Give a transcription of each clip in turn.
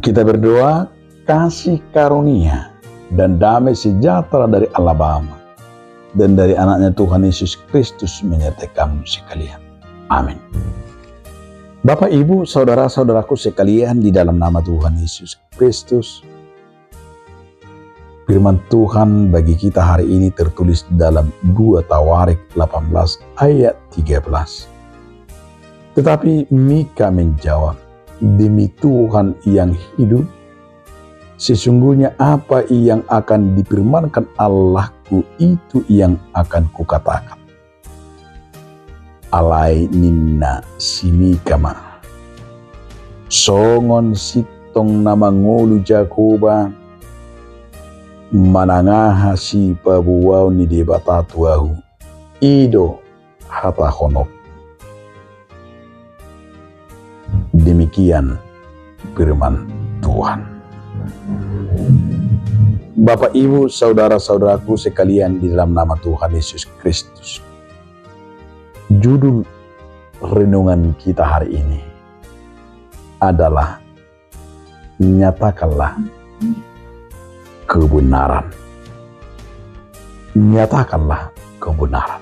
Kita berdoa kasih karunia dan damai sejahtera dari Allah Bapa dan dari anaknya Tuhan Yesus Kristus menyertai kamu sekalian. Amin. Bapak, Ibu, saudara-saudaraku sekalian, di dalam nama Tuhan Yesus Kristus, firman Tuhan bagi kita hari ini tertulis dalam 2 Tawarik 18 ayat 13. Tetapi Mika menjawab, demi Tuhan yang hidup, sesungguhnya apa yang akan difirmankan Allahku itu yang akan kukatakan. Alai ninna simikama, songon sitong nama ngolu Jakoba, manangaha si pabuwau ni debatatuahu, ido hata honok. Demikian firman Tuhan. Bapak, Ibu, saudara-saudaraku sekalian di dalam nama Tuhan Yesus Kristus. Judul renungan kita hari ini adalah nyatakanlah kebenaran. Nyatakanlah kebenaran.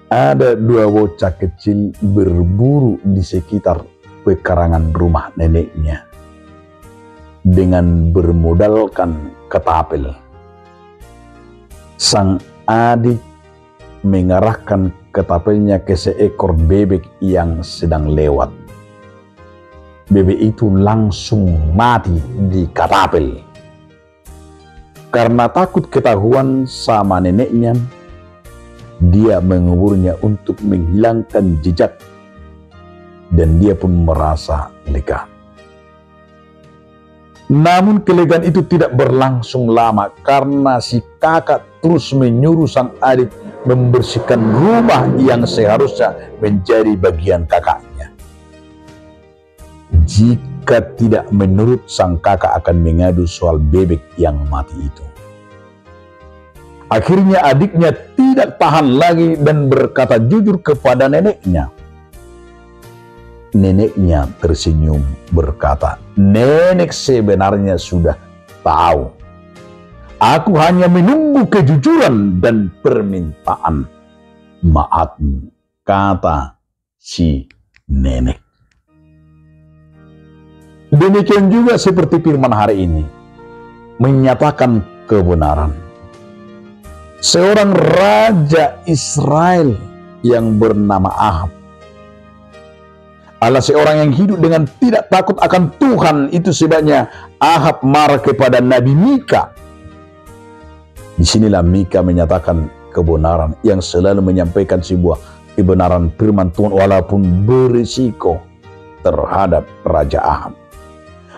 Ada 2 bocah kecil berburu di sekitar pekarangan rumah neneknya dengan bermodalkan ketapel. Sang adik mengarahkan ketapelnya ke seekor bebek yang sedang lewat. Bebek itu langsung mati di ketapel. Karena takut ketahuan sama neneknya, dia menguburnya untuk menghilangkan jejak, dan dia pun merasa lega. Namun kelegaan itu tidak berlangsung lama karena si kakak terus menyuruh sang adik membersihkan rumah yang seharusnya menjadi bagian kakaknya. Jika tidak, menurut sang kakak akan mengadu soal bebek yang mati itu. Akhirnya adiknya tidak tahan lagi dan berkata jujur kepada neneknya. Neneknya tersenyum berkata, nenek sebenarnya sudah tahu. Aku hanya menunggu kejujuran dan permintaan maafmu, kata si nenek. Demikian juga seperti firman hari ini, menyatakan kebenaran. Seorang raja Israel yang bernama Ahab adalah seorang yang hidup dengan tidak takut akan Tuhan. Itu sebabnya Ahab marah kepada Nabi Mika. Disinilah Mika menyatakan kebenaran, yang selalu menyampaikan sebuah kebenaran firman Tuhan walaupun berisiko terhadap Raja Ahab.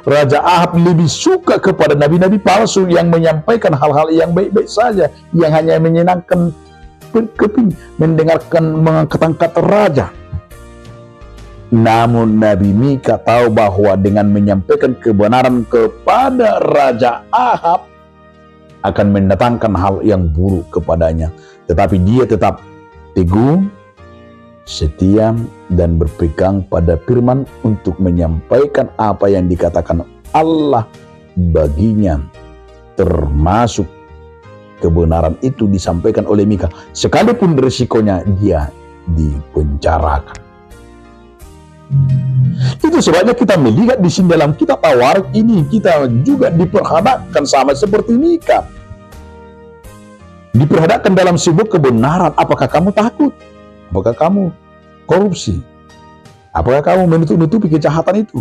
Raja Ahab lebih suka kepada nabi-nabi palsu yang menyampaikan hal-hal yang baik-baik saja, yang hanya menyenangkan keping mendengarkan mengangkat-angkat raja. Namun Nabi Mika tahu bahwa dengan menyampaikan kebenaran kepada Raja Ahab akan mendatangkan hal yang buruk kepadanya. Tetapi dia tetap teguh, setia, dan berpegang pada firman untuk menyampaikan apa yang dikatakan Allah baginya. Termasuk kebenaran itu disampaikan oleh Mika, sekalipun risikonya dia dipenjarakan. Itu sebabnya kita melihat di sini dalam kitab Tawarik ini, kita juga diperhadapkan sama seperti Mika. Diperhadapkan dalam sebuah kebenaran. Apakah kamu takut? Apakah kamu korupsi? Apakah kamu menutup-nutupi kejahatan itu?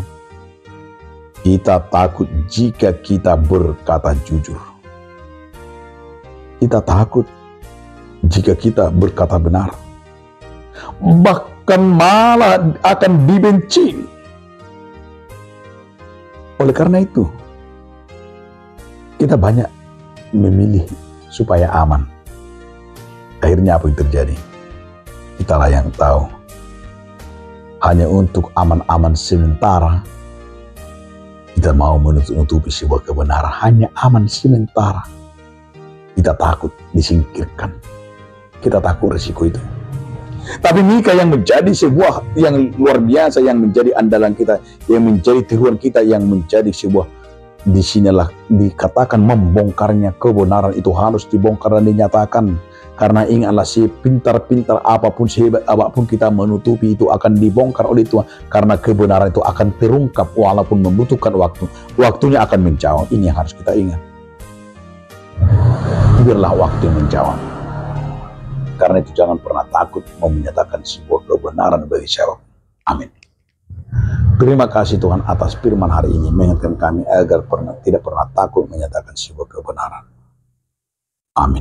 Kita takut jika kita berkata jujur. Kita takut jika kita berkata benar. Bahkan malah akan dibenci. Oleh karena itu, kita banyak memilih supaya aman. Akhirnya apa yang terjadi? Kitalah yang tahu. Hanya untuk aman-aman sementara, kita mau menutupi sebuah kebenaran. Hanya aman sementara. Kita takut disingkirkan. Kita takut risiko itu. Tapi Mika yang menjadi sebuah yang luar biasa, yang menjadi andalan kita, yang menjadi tiruan kita, yang menjadi sebuah, disinilah dikatakan membongkarnya kebenaran itu harus dibongkar dan dinyatakan. Karena ingatlah, sepintar-pintar apapun, sehebat apapun kita menutupi, itu akan dibongkar oleh Tuhan. Karena kebenaran itu akan terungkap walaupun membutuhkan waktu. Waktunya akan menjawab. Ini yang harus kita ingat. Biarlah waktu yang menjawab. Karena itu jangan pernah takut mau menyatakan sebuah kebenaran bagi siapa. Amin. Terima kasih Tuhan atas firman hari ini, mengingatkan kami agar tidak pernah takut menyatakan sebuah kebenaran. Amin.